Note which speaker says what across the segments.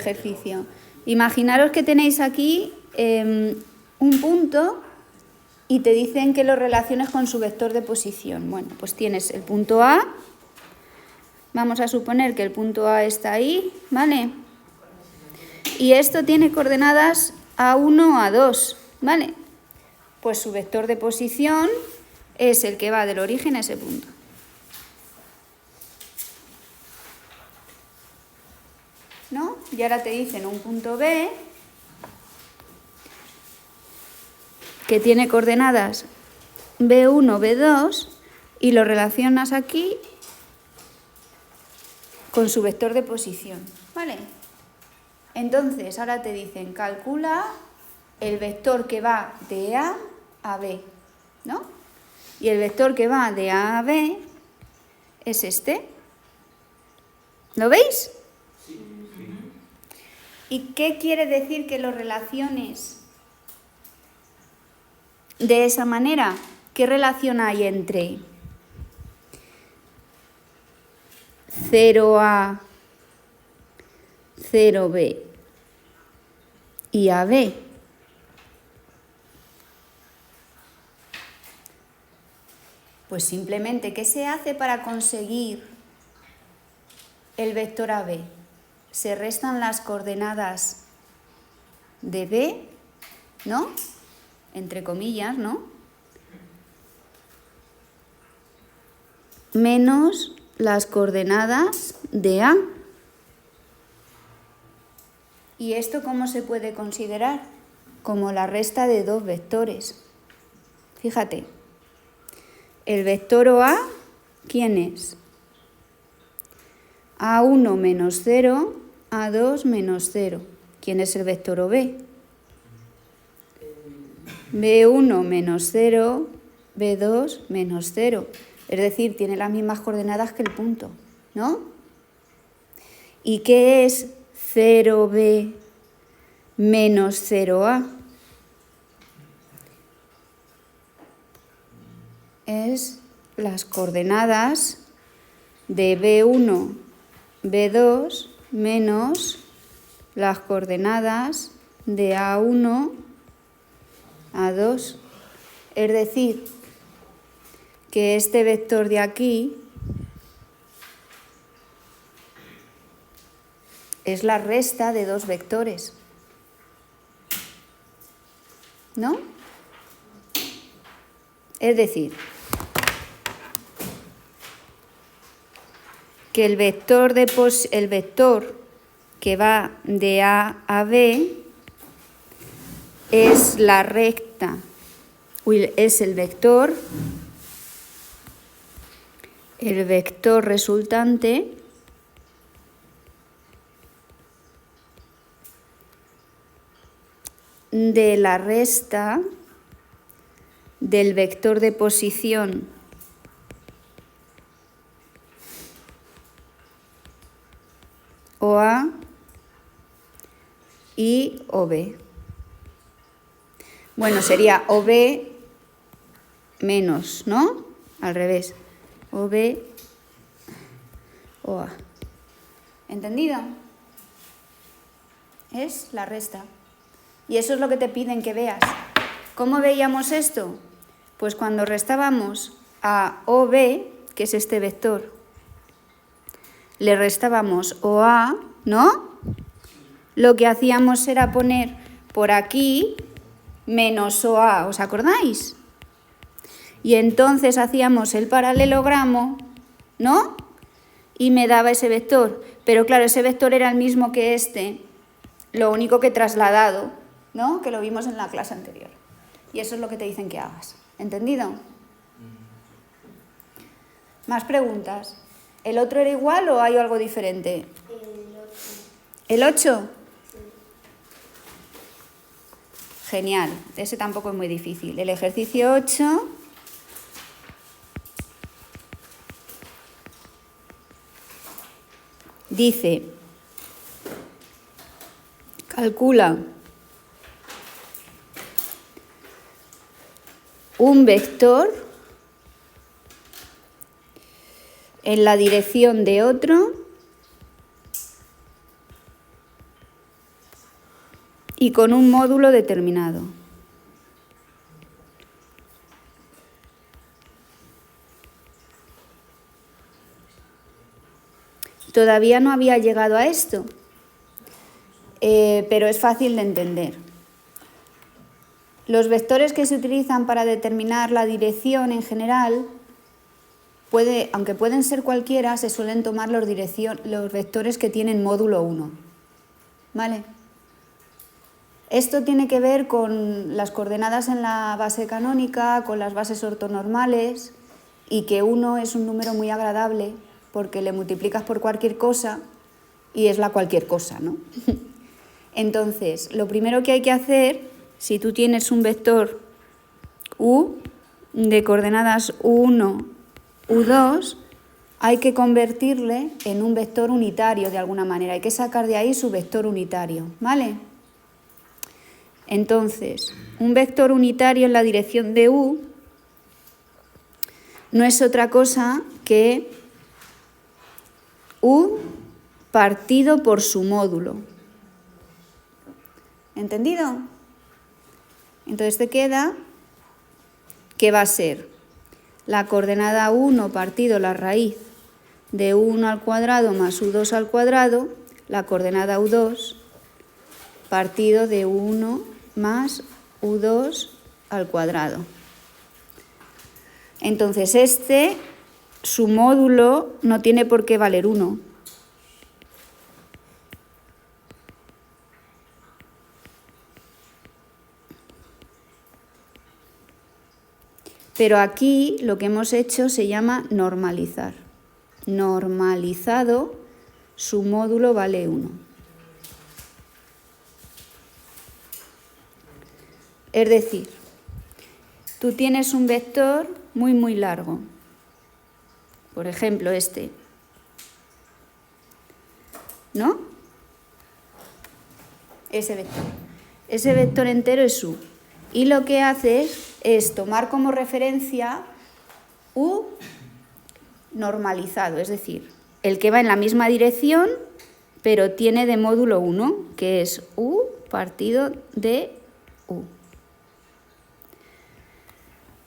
Speaker 1: ejercicio. Imaginaros que tenéis aquí un punto y te dicen que lo relaciones con su vector de posición. Bueno, pues tienes el punto A. Vamos a suponer que el punto A está ahí, ¿vale? Y esto tiene coordenadas A1, A2, ¿vale? Pues su vector de posición es el que va del origen a ese punto. ¿No? Y ahora te dicen un punto B que tiene coordenadas B1, B2 y lo relacionas aquí con su vector de posición, ¿vale? Entonces, ahora te dicen, calcula el vector que va de A a B, ¿no? Y el vector que va de A a B es este. ¿Lo veis? Sí. ¿Y qué quiere decir que lo relaciones de esa manera? ¿Qué relación hay entre 0A, 0B y AB? Pues simplemente, ¿qué se hace para conseguir el vector AB? Se restan las coordenadas de B, ¿no? Entre comillas, ¿no? Menos las coordenadas de A. ¿Y esto cómo se puede considerar? Como la resta de dos vectores. Fíjate, el vector OA, ¿quién es? A1 menos 0, A2 menos 0. ¿Quién es el vector OB? B1 menos 0, B2 menos 0. Es decir, tiene las mismas coordenadas que el punto, ¿no? ¿Y qué es 0B menos 0A? Es las coordenadas de B1, B2 menos las coordenadas de A1, A2. Es decir, que este vector de aquí es la resta de dos vectores, ¿no? Es decir, que el vector que va de A a B es la recta, es el vector resultante de la resta del vector de posición OA y OB. Bueno, sería OB menos, ¿no? Al revés. OB, OA. ¿Entendido? Es la resta. Y eso es lo que te piden que veas. ¿Cómo veíamos esto? Pues cuando restábamos a OB, que es este vector, le restábamos OA, ¿no? Lo que hacíamos era poner por aquí menos OA, ¿os acordáis? Y entonces hacíamos el paralelogramo, ¿no? Y me daba ese vector. Pero claro, ese vector era el mismo que este, lo único que trasladado, ¿no? Que lo vimos en la clase anterior. Y eso es lo que te dicen que hagas. ¿Entendido? ¿Más preguntas? ¿El otro era igual o hay algo diferente? El 8. ¿El 8? Sí. Genial. Ese tampoco es muy difícil. El ejercicio 8... dice, calcula un vector en la dirección de otro y con un módulo determinado. Todavía no había llegado a esto, pero es fácil de entender. Los vectores que se utilizan para determinar la dirección en general, aunque pueden ser cualquiera, se suelen tomar los vectores que tienen módulo 1. ¿Vale? Esto tiene que ver con las coordenadas en la base canónica, con las bases ortonormales, y que 1 es un número muy agradable porque le multiplicas por cualquier cosa y es la cualquier cosa, ¿no? Entonces, lo primero que hay que hacer, si tú tienes un vector u de coordenadas u1, u2, hay que convertirle en un vector unitario de alguna manera. Hay que sacar de ahí su vector unitario, ¿vale? Entonces, un vector unitario en la dirección de u no es otra cosa que u partido por su módulo. ¿Entendido? Entonces te queda que va a ser la coordenada 1 partido la raíz de u1 al cuadrado más u2 al cuadrado, la coordenada u2 partido de u1 más u2 al cuadrado. Entonces su módulo no tiene por qué valer 1. Pero aquí lo que hemos hecho se llama normalizar. Normalizado, su módulo vale 1. Es decir, tú tienes un vector muy, muy largo. Por ejemplo, este. ¿No? Ese vector. Ese vector entero es u. Y lo que haces es tomar como referencia u normalizado, es decir, el que va en la misma dirección, pero tiene de módulo 1, que es u partido de u.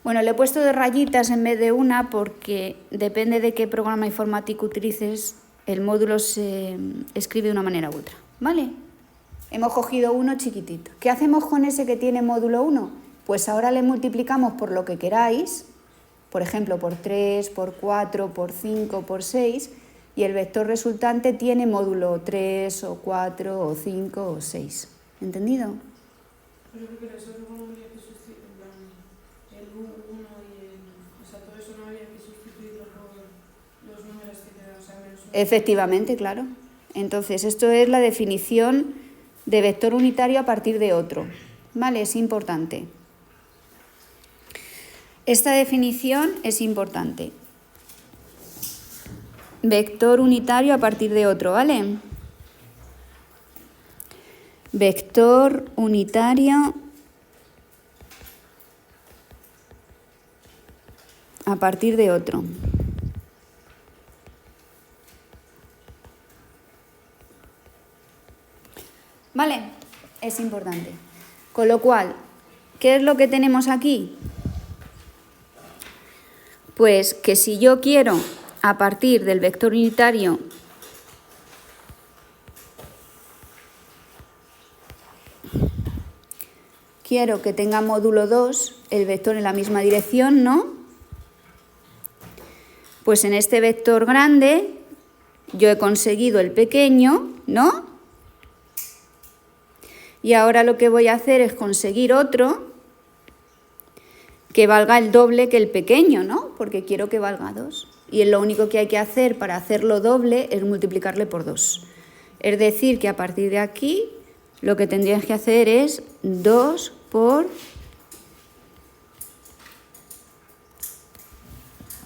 Speaker 1: Bueno, le he puesto de rayitas en vez de una porque depende de qué programa informático utilices, el módulo se escribe de una manera u otra, ¿vale? Hemos cogido uno chiquitito. ¿Qué hacemos con ese que tiene módulo 1? Pues ahora le multiplicamos por lo que queráis, por ejemplo, por 3, por 4, por 5, por 6, y el vector resultante tiene módulo 3, o 4, o 5, o 6. ¿Entendido?
Speaker 2: Pero eso no habría que sustituir, el 1 y el... O sea, todo eso no habría que sustituirlo por los números que te dan, o sea, menos 1.
Speaker 1: Efectivamente, claro. Entonces, esto es la definición de vector unitario a partir de otro. ¿Vale? Es importante. Esta definición es importante. Vector unitario a partir de otro, ¿vale? Vector unitario a partir de otro. ¿Vale? Es importante. Con lo cual, ¿qué es lo que tenemos aquí? Pues que si yo quiero, a partir del vector unitario, quiero que tenga módulo 2, el vector en la misma dirección, ¿no? Pues en este vector grande yo he conseguido el pequeño, ¿no? Y ahora lo que voy a hacer es conseguir otro que valga el doble que el pequeño, ¿no? Porque quiero que valga 2. Y lo único que hay que hacer para hacerlo doble es multiplicarle por 2. Es decir, que a partir de aquí lo que tendrías que hacer es 2 por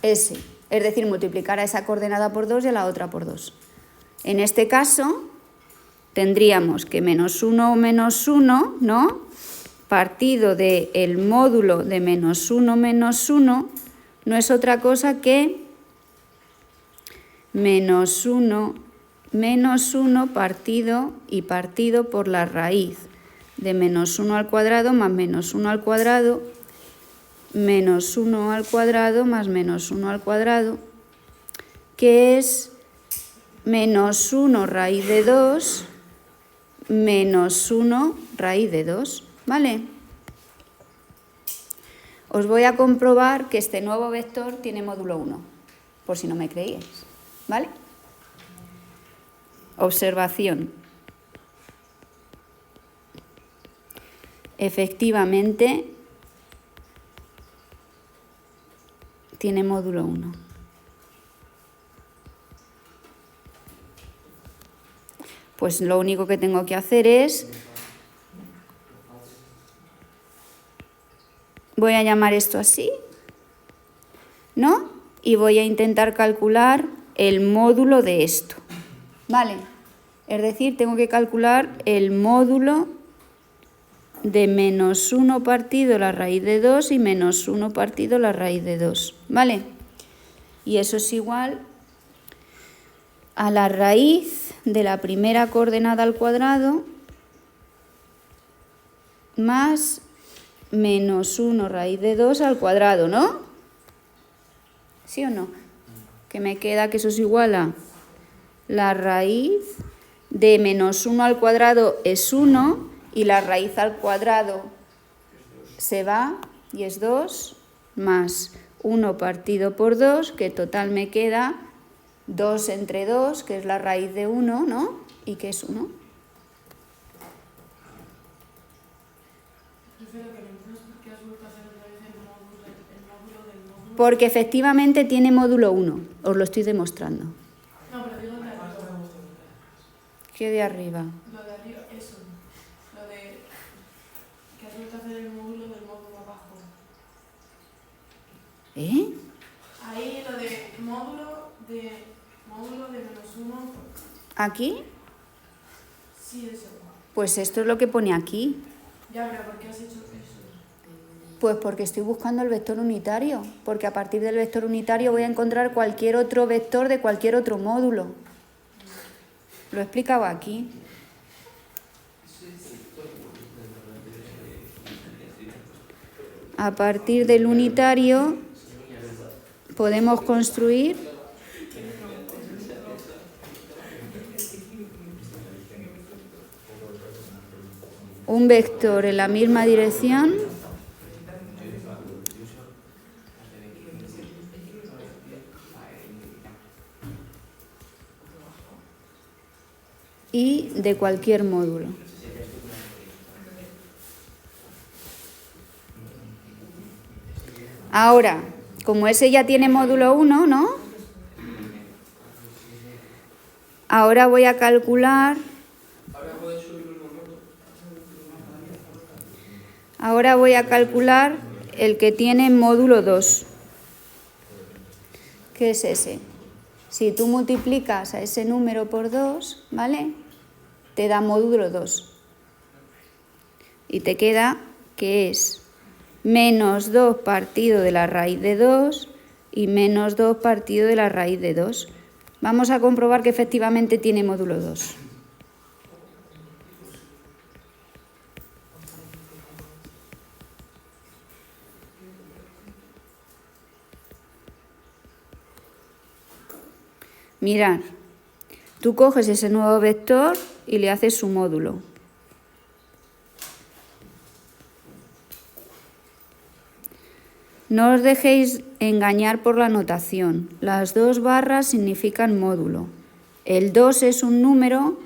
Speaker 1: S. Es decir, multiplicar a esa coordenada por 2 y a la otra por 2. En este caso, tendríamos que menos 1 o menos 1, ¿no? Partido del módulo de menos 1 no es otra cosa que menos 1 partido y partido por la raíz de menos 1 al cuadrado más menos 1 al cuadrado, menos 1 al cuadrado más menos 1 al cuadrado, que es menos 1 raíz de 2 menos 1 raíz de 2, ¿vale? Os voy a comprobar que este nuevo vector tiene módulo 1, por si no me creíais, ¿vale? Observación. Efectivamente, tiene módulo 1. Pues lo único que tengo que hacer es... Voy a llamar esto así, ¿no? Y voy a intentar calcular el módulo de esto, ¿vale? Es decir, tengo que calcular el módulo de menos 1 partido la raíz de 2 y menos 1 partido la raíz de 2, ¿vale? Y eso es igual a la raíz de la primera coordenada al cuadrado más menos 1 raíz de 2 al cuadrado, ¿no? ¿Sí o no? Que me queda que eso es igual a la raíz de menos 1 al cuadrado es 1 y la raíz al cuadrado se va y es 2 más 1 partido por 2, que total me queda 2 entre 2, que es la raíz de 1, ¿no? ¿Y qué es 1? Porque efectivamente tiene módulo 1, os lo estoy demostrando.
Speaker 2: No, pero digo de arriba.
Speaker 1: ¿Qué de arriba?
Speaker 2: Lo de arriba, eso. Lo de que has vuelto a hacer el módulo del módulo abajo.
Speaker 1: ¿Eh?
Speaker 2: Ahí lo de módulo de menos 1.
Speaker 1: ¿Aquí?
Speaker 2: Sí, eso.
Speaker 1: Pues esto es lo que pone aquí.
Speaker 2: Ya, pero ¿por qué has hecho eso?
Speaker 1: Pues porque estoy buscando el vector unitario, porque a partir del vector unitario voy a encontrar cualquier otro vector de cualquier otro módulo. Lo he explicado aquí. A partir del unitario podemos construir un vector en la misma dirección y de cualquier módulo. Ahora, como ese ya tiene módulo 1, ¿no? Ahora voy a calcular... Ahora voy a calcular el que tiene módulo 2. ¿Qué es ese? Si tú multiplicas a ese número por 2, ¿vale? Te da módulo 2. Y te queda que es menos 2 partido de la raíz de 2 y menos 2 partido de la raíz de 2. Vamos a comprobar que efectivamente tiene módulo 2. Mirad, tú coges ese nuevo vector y le haces su módulo. No os dejéis engañar por la notación. Las dos barras significan módulo. El 2 es un número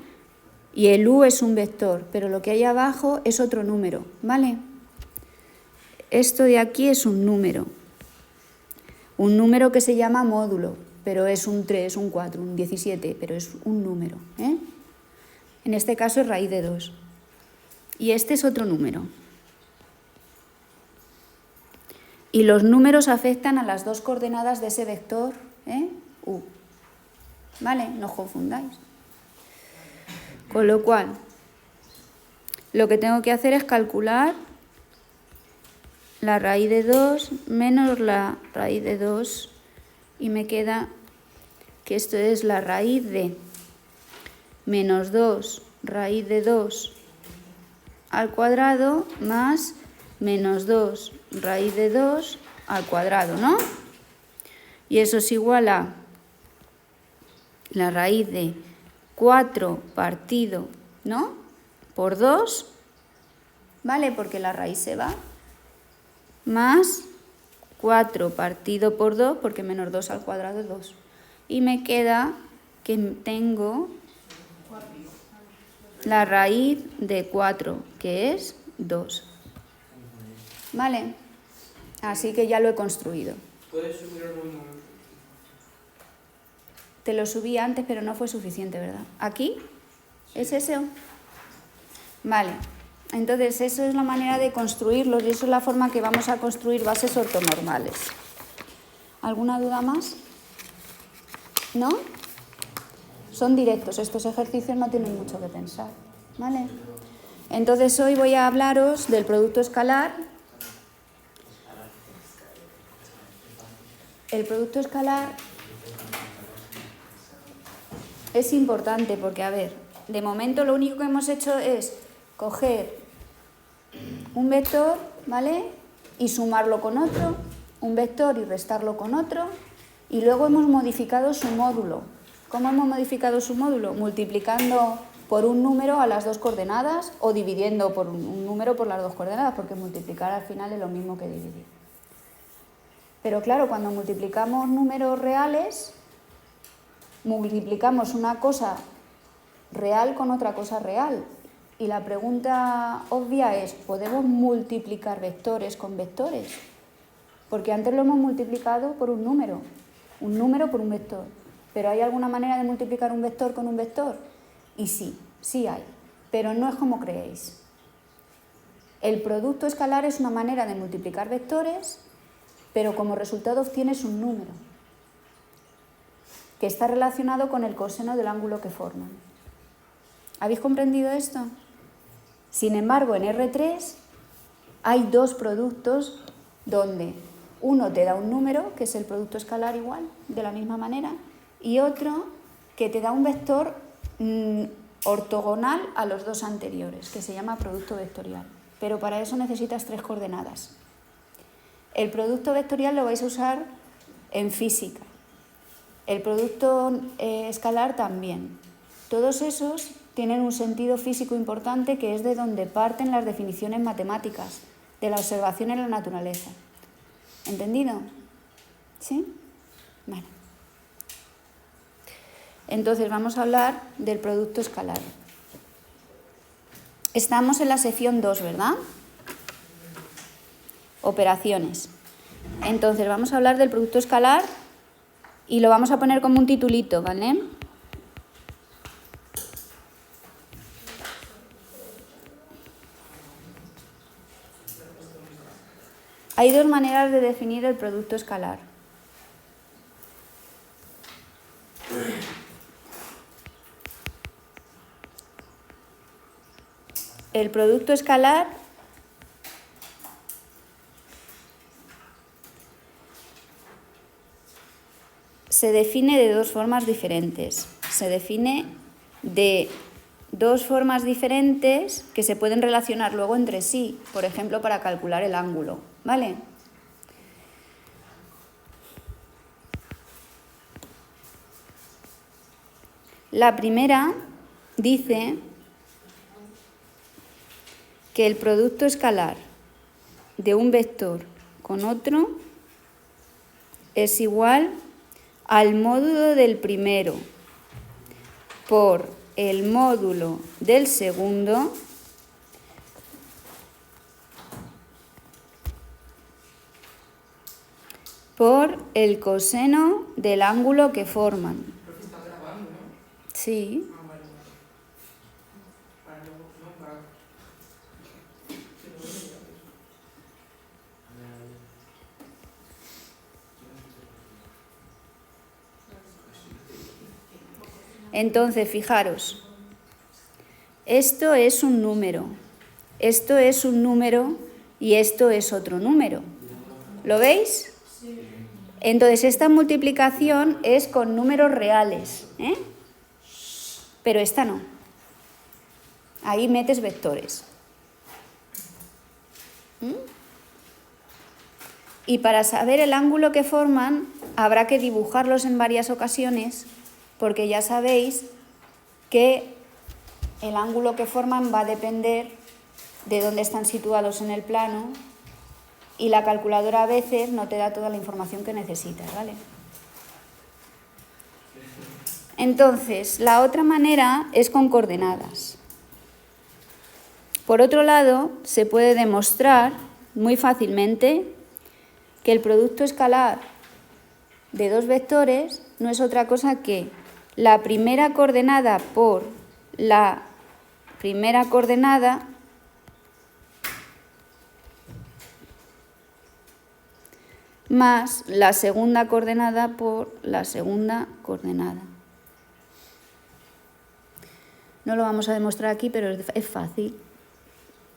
Speaker 1: y el u es un vector, pero lo que hay abajo es otro número, ¿vale? Esto de aquí es un número que se llama módulo, pero es un 3, un 4, un 17, pero es un número, ¿eh? En este caso es raíz de 2. Y este es otro número. Y los números afectan a las dos coordenadas de ese vector, u. ¿Vale? No os confundáis. Con lo cual, lo que tengo que hacer es calcular la raíz de 2 menos la raíz de 2 y me queda que esto es la raíz de menos 2 raíz de 2 al cuadrado más menos 2 raíz de 2 al cuadrado, ¿no? Y eso es igual a la raíz de 4 partido, ¿no? Por 2, ¿vale? Porque la raíz se va, más 4 partido por 2, porque menos 2 al cuadrado es 2. Y me queda que tengo la raíz de 4, que es 2. ¿Vale? Así que ya lo he construido.
Speaker 3: ¿Puedes subir el volumen?
Speaker 1: Te lo subí antes, pero no fue suficiente, ¿verdad? ¿Aquí? ¿Es eso? Vale. Entonces, eso es la manera de construirlos y eso es la forma que vamos a construir bases ortonormales. ¿Alguna duda más? ¿No? Son directos, estos ejercicios no tienen mucho que pensar, ¿vale? Entonces, hoy voy a hablaros del producto escalar. El producto escalar es importante porque, a ver, de momento lo único que hemos hecho es coger un vector, ¿vale? Y sumarlo con otro, un vector y restarlo con otro, y luego hemos modificado su módulo. ¿Cómo hemos modificado su módulo? Multiplicando por un número a las dos coordenadas o dividiendo por un número por las dos coordenadas, porque multiplicar al final es lo mismo que dividir. Pero claro, cuando multiplicamos números reales, multiplicamos una cosa real con otra cosa real. Y la pregunta obvia es, ¿podemos multiplicar vectores con vectores? Porque antes lo hemos multiplicado por un número por un vector. ¿Pero hay alguna manera de multiplicar un vector con un vector? Y sí, sí hay, pero no es como creéis. El producto escalar es una manera de multiplicar vectores, pero como resultado obtienes un número que está relacionado con el coseno del ángulo que forman. ¿Habéis comprendido esto? Sin embargo, en R3 hay dos productos donde uno te da un número, que es el producto escalar igual, de la misma manera, y otro que te da un vector ortogonal a los dos anteriores, que se llama producto vectorial. Pero para eso necesitas 3 coordenadas. El producto vectorial lo vais a usar en física. El producto escalar también. Todos esos tienen un sentido físico importante que es de donde parten las definiciones matemáticas, de la observación en la naturaleza. ¿Entendido? ¿Sí? Vale. Entonces vamos a hablar del producto escalar. Estamos en la sección 2, ¿verdad? Operaciones. Entonces vamos a hablar del producto escalar y lo vamos a poner como un titulito, ¿vale? Hay dos maneras de definir el producto escalar. El producto escalar se define de dos formas diferentes. Se define de dos formas diferentes que se pueden relacionar luego entre sí, por ejemplo, para calcular el ángulo, ¿vale? La primera dice que el producto escalar de un vector con otro es igual al módulo del primero por el módulo del segundo por el coseno del ángulo que forman.
Speaker 3: Creo que está grabando, ¿no?
Speaker 1: Sí.
Speaker 3: Ah, vale. Para luego, no, para... Sí, luego lo miramos.
Speaker 1: Entonces, fijaros, esto es un número, esto es un número y esto es otro número. ¿Lo veis?
Speaker 2: Sí.
Speaker 1: Entonces, esta multiplicación es con números reales, ¿eh? Pero esta no. Ahí metes vectores. Y para saber el ángulo que forman, habrá que dibujarlos en varias ocasiones, porque ya sabéis que el ángulo que forman va a depender de dónde están situados en el plano, y la calculadora a veces no te da toda la información que necesitas, ¿vale? Entonces, la otra manera es con coordenadas. Por otro lado, se puede demostrar muy fácilmente que el producto escalar de dos vectores no es otra cosa que la primera coordenada por la primera coordenada más la segunda coordenada por la segunda coordenada. No lo vamos a demostrar aquí, pero es fácil.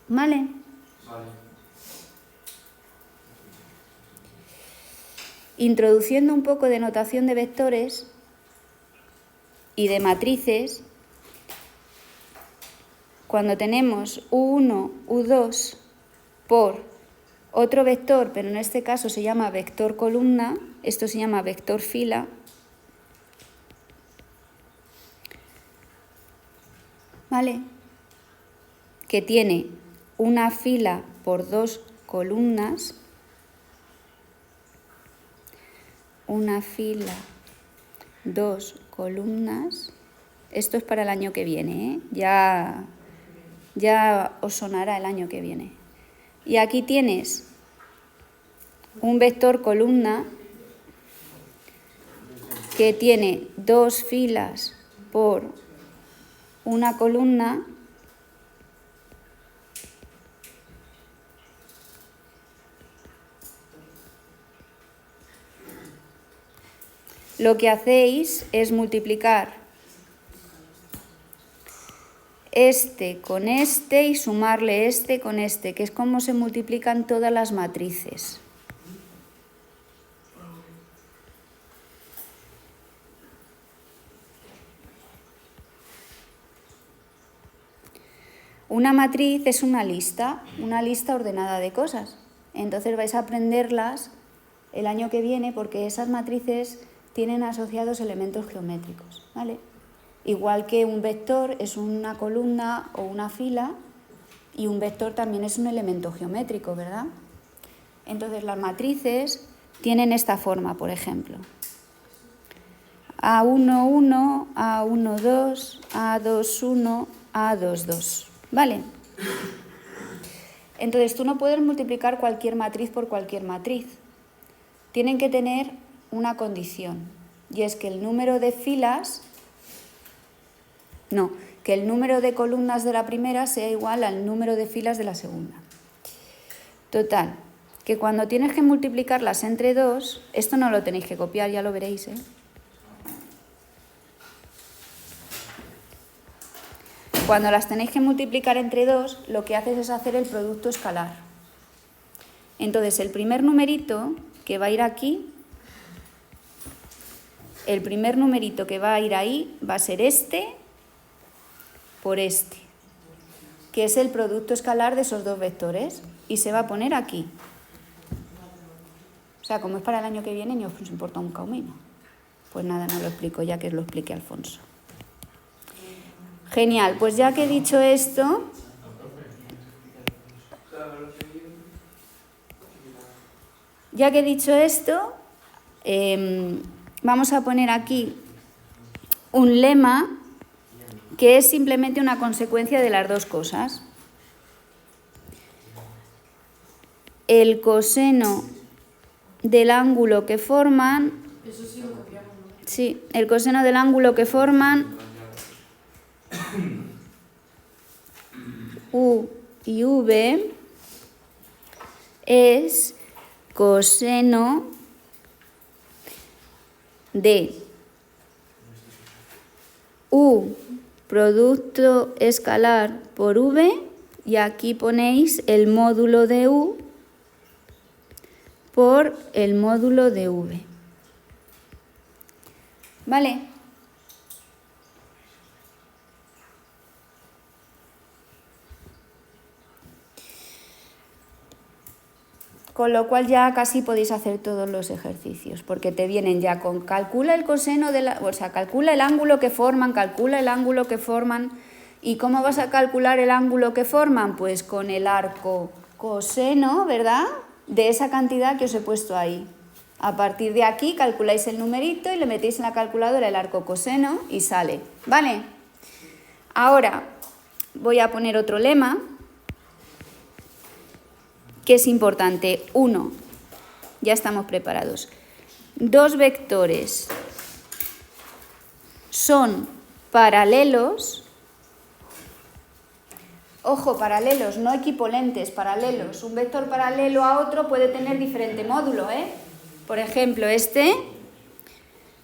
Speaker 1: ¿Vale?
Speaker 3: Vale.
Speaker 1: Introduciendo un poco de notación de vectores y de matrices, cuando tenemos U1, U2 por otro vector, pero en este caso se llama vector columna, esto se llama vector fila, ¿vale? Que tiene una fila por dos columnas, una fila, dos columnas. Esto es para el año que viene, ¿eh? Ya os sonará el año que viene. Y aquí tienes un vector columna que tiene dos filas por una columna. Lo que hacéis es multiplicar este con este y sumarle este con este, que es como se multiplican todas las matrices. Una matriz es una lista ordenada de cosas. Entonces vais a aprenderlas el año que viene porque esas matrices tienen asociados elementos geométricos, ¿vale? Igual que un vector es una columna o una fila y un vector también es un elemento geométrico, ¿verdad? Entonces las matrices tienen esta forma, por ejemplo. A1, 1, A1, 2, A2, 1, A2, 2. ¿Vale? Entonces tú no puedes multiplicar cualquier matriz por cualquier matriz. Tienen que tener una condición, y es que el número de filas, que el número de columnas de la primera sea igual al número de filas de la segunda. Total, que cuando tienes que multiplicarlas entre dos, esto no lo tenéis que copiar, ya lo veréis, ¿eh? Cuando las tenéis que multiplicar entre dos, lo que haces es hacer el producto escalar. Entonces, el primer numerito que va a ir aquí, el primer numerito que va a ir ahí va a ser este por este, que es el producto escalar de esos dos vectores, y se va a poner aquí. O sea, como es para el año que viene, ni os importa un comino. Pues nada, no lo explico, ya que os lo explique Alfonso. Genial, pues ya que he dicho esto, vamos a poner aquí un lema que es simplemente una consecuencia de las dos cosas. El coseno del ángulo que forman...
Speaker 2: Eso sí lo copiamos, ¿no?
Speaker 1: Sí, el coseno del ángulo que forman U y V es coseno de U producto escalar por V, y aquí ponéis el módulo de U por el módulo de V. ¿Vale? con lo cual ya casi podéis hacer todos los ejercicios, porque te vienen ya con calcula el coseno de la, o sea, calcula el ángulo que forman, calcula el ángulo que forman. ¿Y cómo vas a calcular el ángulo que forman? Pues con el arco coseno, ¿verdad?, de esa cantidad que os he puesto ahí. A partir de aquí calculáis el numerito y le metéis en la calculadora el arco coseno y sale, ¿vale? Ahora voy a poner otro lema que es importante. 1, ya estamos preparados. 2 vectores son paralelos. Ojo, paralelos, no equipolentes, paralelos. Un vector paralelo a otro puede tener diferente módulo, ¿eh? Por ejemplo, este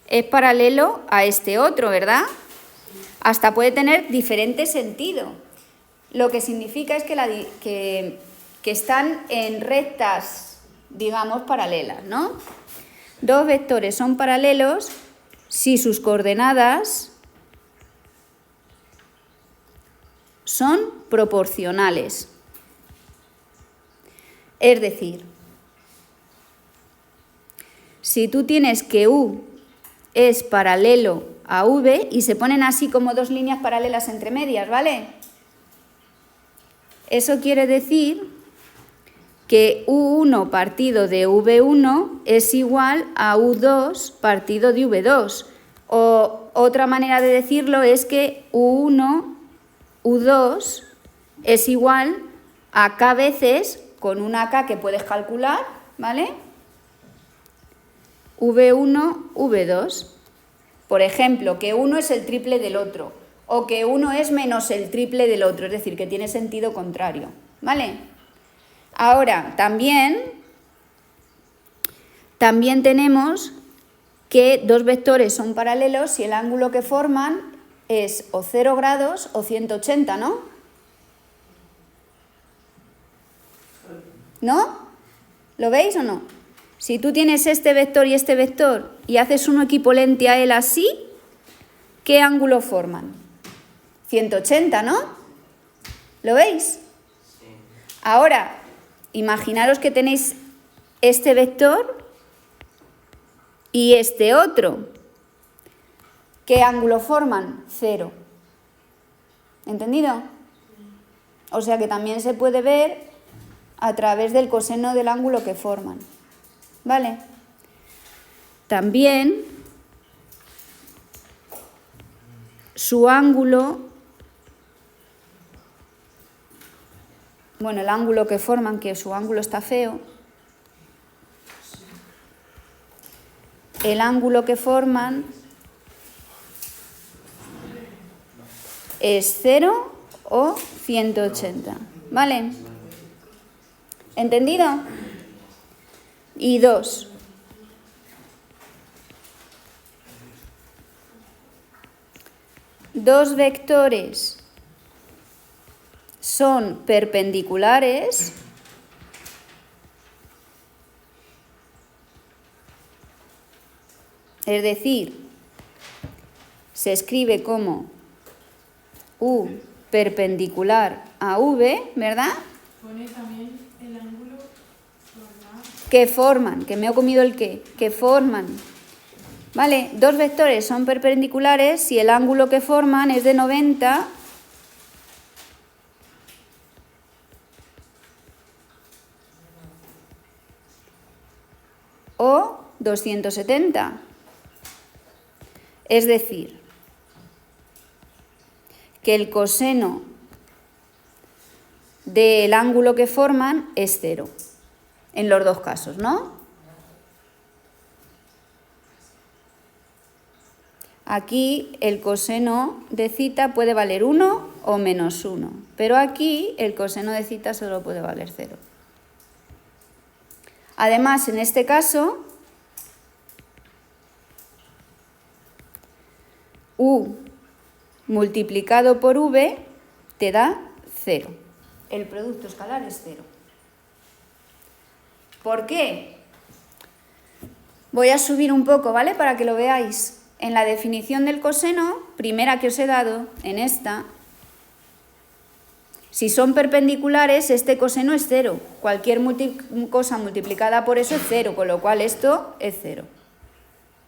Speaker 1: es paralelo a este otro, ¿verdad? Hasta puede tener diferente sentido. Lo que significa es que están en rectas, digamos, paralelas, ¿no? 2 vectores son paralelos si sus coordenadas son proporcionales. Es decir, si tú tienes que U es paralelo a V y se ponen así como 2 líneas paralelas entre medias, ¿vale? Eso quiere decir que U1 partido de V1 es igual a U2 partido de V2. O otra manera de decirlo es que U1, U2 es igual a K veces, con una K que puedes calcular, ¿vale?, V1, V2. Por ejemplo, que uno es el triple del otro, o que uno es menos el triple del otro, es decir, que tiene sentido contrario, ¿vale? Ahora, también tenemos que 2 vectores son paralelos si el ángulo que forman es o 0 grados o 180, ¿no? ¿No? ¿Lo veis o no? Si tú tienes este vector y haces uno equipolente a él así, ¿qué ángulo forman? 180, ¿no? ¿Lo veis?
Speaker 3: Sí.
Speaker 1: Ahora, imaginaros que tenéis este vector y este otro. ¿Qué ángulo forman? 0. ¿Entendido? O sea que también se puede ver a través del coseno del ángulo que forman. ¿Vale? También su ángulo, bueno, el ángulo que forman, que su ángulo está feo, el ángulo que forman es 0 o 180, ¿vale? ¿Entendido? Y 2. Dos vectores son perpendiculares es decir, se escribe como U perpendicular a V, ¿verdad?
Speaker 2: Pone también el ángulo formar.
Speaker 1: Que forman, que me he comido el qué, que forman. ¿Vale? 2 vectores son perpendiculares si el ángulo que forman es de 90 o 270. Es decir, que el coseno del ángulo que forman es 0, en los 2 casos, ¿no? Aquí el coseno de θ puede valer 1 o menos 1, pero aquí el coseno de θ solo puede valer 0. Además, en este caso, U multiplicado por V te da 0. El producto escalar es 0. ¿Por qué? Voy a subir un poco, ¿vale? Para que lo veáis. En la definición del coseno, primera que os he dado, en esta, Si son perpendiculares, este coseno es 0. Cualquier cosa multiplicada por eso es 0, con lo cual esto es 0.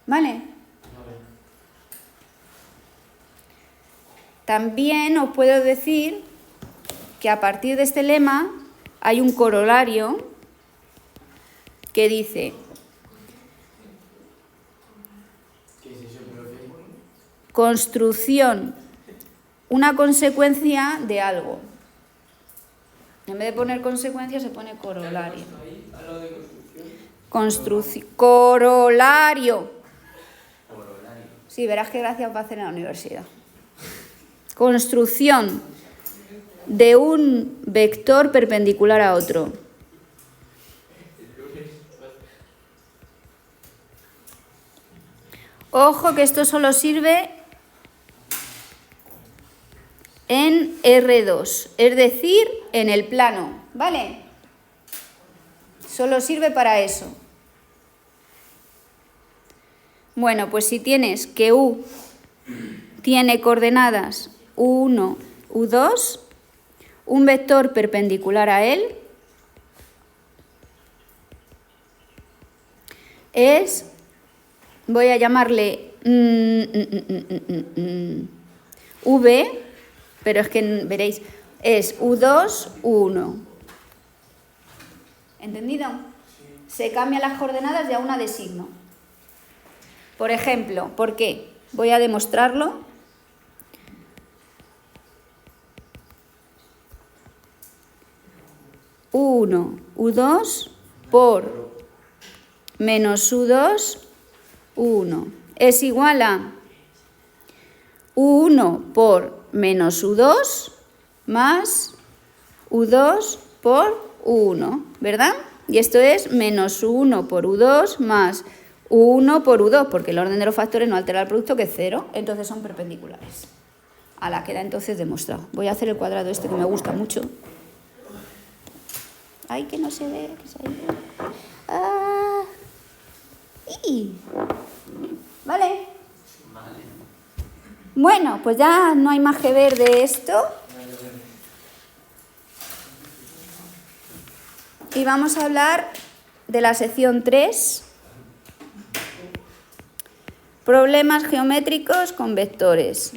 Speaker 1: ¿Vale? También os puedo decir que a partir de este lema hay un corolario que dice: construcción, una consecuencia de algo. En vez de poner consecuencia se pone corolario. Corolario. Sí, verás qué gracia os va a hacer en la universidad. Construcción de un vector perpendicular a otro. Ojo que esto solo sirve en R2, es decir, en el plano, ¿vale? Solo sirve para eso. Bueno, pues si tienes que U tiene coordenadas U1, U2, un vector perpendicular a él es, voy a llamarle V, pero es que veréis, es U2, U1. ¿Entendido? Se cambian las coordenadas de a una de signo. Por ejemplo, ¿por qué? Voy a demostrarlo. U1, U2 por menos U2, U1 es igual a U1 por menos U2 más U2 por U1, ¿verdad? Y esto es menos U1 por U2 más U1 por U2, porque el orden de los factores no altera el producto, que es 0, entonces son perpendiculares. Queda entonces demostrado. Voy a hacer el cuadrado este que me gusta mucho. Ay, que no se ve, que se ve. ¿Vale? Bueno, pues ya no hay más que ver de esto. Y vamos a hablar de la sección 3. Problemas geométricos con vectores.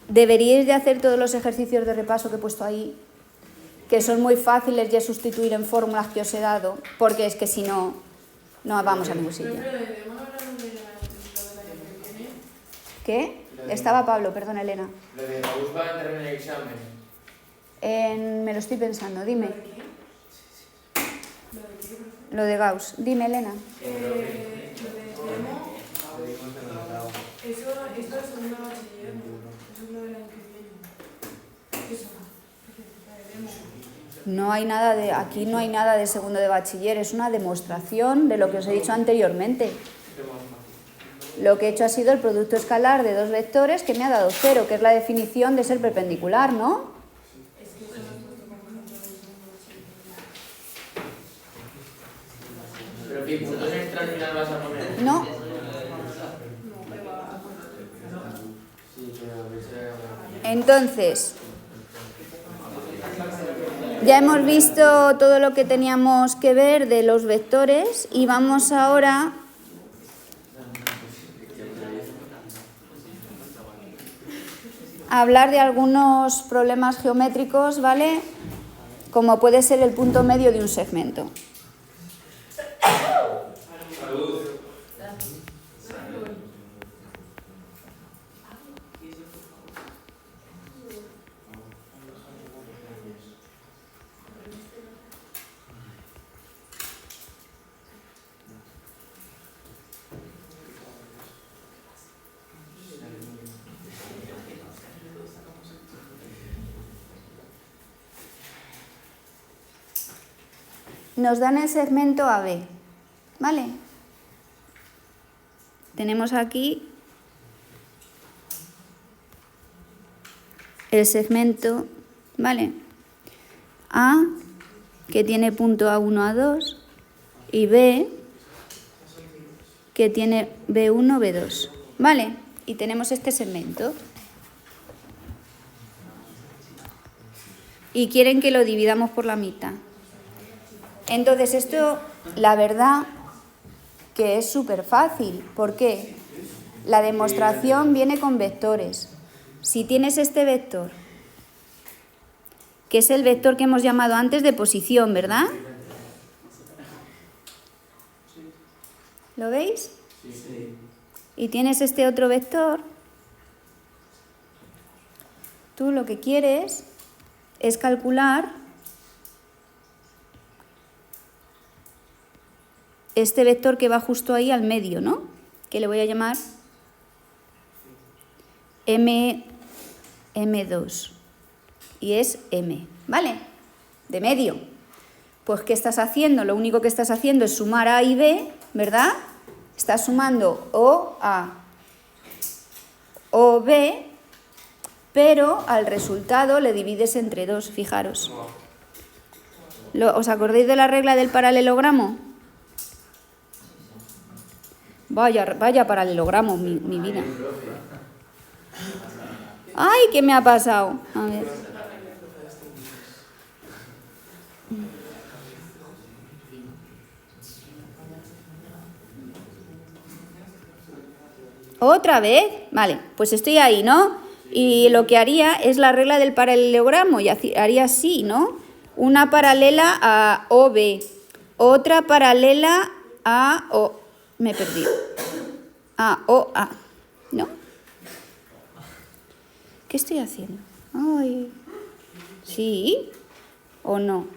Speaker 1: Deberíais de hacer todos los ejercicios de repaso que he puesto ahí, que son muy fáciles de sustituir en fórmulas que os he dado, porque es que si no, no vamos a ningún sitio. ¿Qué? Estaba Pablo, perdón, Elena.
Speaker 3: Lo de Gauss va a entrar en el examen.
Speaker 1: Me lo estoy pensando, dime. Lo de Gauss. Dime, Elena.
Speaker 2: Lo de demo, esto es segundo bachiller, ¿no? Eso es lo del año que viene. Eso, la de demo.
Speaker 1: No hay nada de, aquí no hay nada de segundo de bachiller, es una demostración de lo que os he dicho anteriormente. Lo que he hecho ha sido el producto escalar de dos vectores que me ha dado 0, que es la definición de ser perpendicular, ¿no?
Speaker 3: Pero ¿qué puntos extra al final vas a poner?
Speaker 1: No. Entonces, ya hemos visto todo lo que teníamos que ver de los vectores y vamos ahora a hablar de algunos problemas geométricos, ¿vale? Como puede ser el punto medio de un segmento. Nos dan el segmento AB, ¿vale? Tenemos aquí el segmento, ¿vale? A, que tiene punto A1, A2, y B, que tiene B1, B2. ¿Vale? Y tenemos este segmento. Y quieren que lo dividamos por la mitad. Entonces esto, la verdad, que es súper fácil. ¿Por qué? La demostración viene con vectores. Si tienes este vector, que es el vector que hemos llamado antes de posición, ¿verdad? ¿Lo veis?
Speaker 3: Sí.
Speaker 1: Y tienes este otro vector. Tú lo que quieres es calcular este vector que va justo ahí al medio, ¿no? Que le voy a llamar M2. Y es M, ¿vale? De medio. Pues, ¿qué estás haciendo? Lo único que estás haciendo es sumar A y B, ¿verdad? Estás sumando OA, OB, pero al resultado le divides entre 2, fijaros. ¿Os acordáis de la regla del paralelogramo? Vaya paralelogramo, mi vida. ¡Ay, qué me ha pasado! A ver. ¿Otra vez? Vale, pues estoy ahí, ¿no? Y lo que haría es la regla del paralelogramo y haría así, ¿no? Una paralela a OB, otra paralela a O. Me he perdido. A OA, ¿no? ¿Qué estoy haciendo? Ay. ¿Sí o no?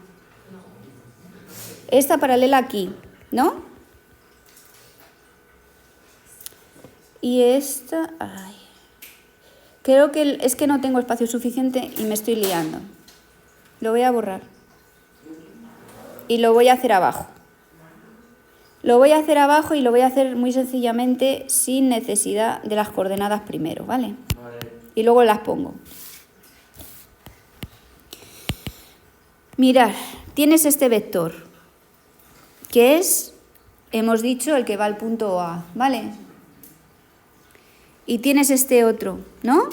Speaker 1: Esta paralela aquí, ¿no? Y esta... Ay. Creo que es que no tengo espacio suficiente y me estoy liando. Lo voy a borrar. Y lo voy a hacer abajo. Lo voy a hacer abajo y lo voy a hacer muy sencillamente sin necesidad de las coordenadas primero, ¿vale? Y luego las pongo. Mirad, tienes este vector, que es, hemos dicho, el que va al punto A, ¿vale? Y tienes este otro, ¿no?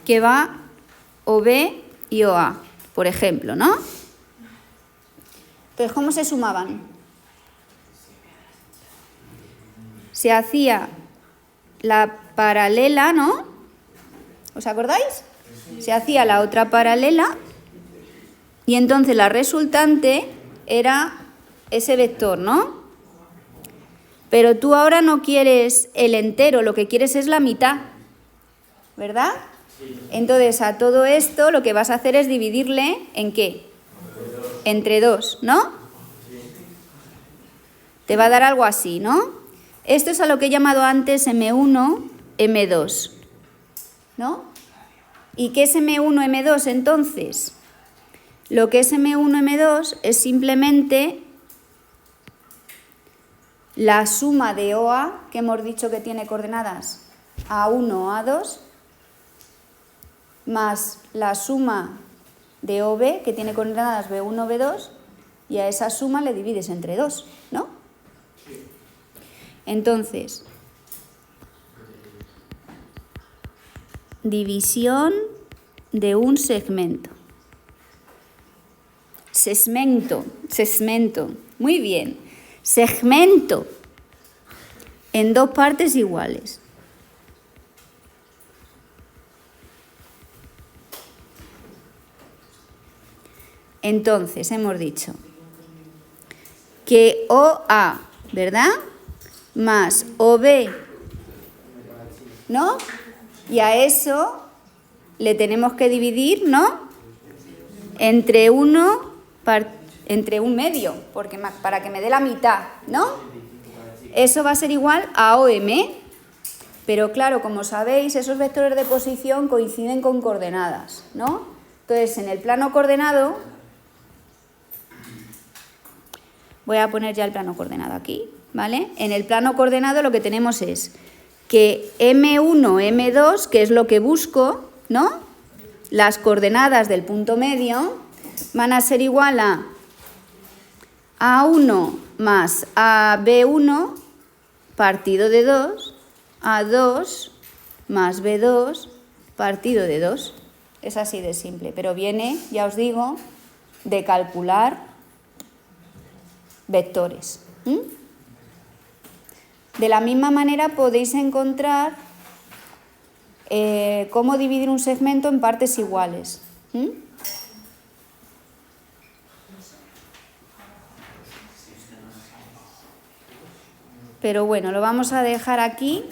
Speaker 1: Que va OB y OA, por ejemplo, ¿no? Entonces, ¿cómo se sumaban? Se hacía la paralela, ¿no? ¿Os acordáis? Se hacía la otra paralela y entonces la resultante era ese vector, ¿no? Pero tú ahora no quieres el entero, lo que quieres es la mitad, ¿verdad? Entonces a todo esto lo que vas a hacer es dividirle ¿en qué? Entre 2, ¿no? Te va a dar algo así, ¿no? Esto es a lo que he llamado antes M1, M2, ¿no? ¿Y qué es M1, M2 entonces? Lo que es M1, M2 es simplemente la suma de OA, que hemos dicho que tiene coordenadas A1, A2, más la suma de OB, que tiene coordenadas B1, B2, y a esa suma le divides entre 2, ¿no? Entonces, división de un segmento. Segmento. Muy bien. Segmento en 2 partes iguales. Entonces, hemos dicho que OA, ¿verdad? Más OB, ¿no? Y a eso le tenemos que dividir, ¿no? Entre un medio, porque para que me dé la mitad, ¿no? Eso va a ser igual a OM, pero claro, como sabéis, esos vectores de posición coinciden con coordenadas, ¿no? Entonces, en el plano coordenado, voy a poner ya el plano coordenado aquí, ¿vale? En el plano coordenado lo que tenemos es que M1, M2, que es lo que busco, ¿no? Las coordenadas del punto medio van a ser igual a A1 más AB1 partido de 2, A2 más B2 partido de 2. Es así de simple, pero viene, ya os digo, de calcular vectores. De la misma manera podéis encontrar cómo dividir un segmento en partes iguales. Pero bueno, lo vamos a dejar aquí.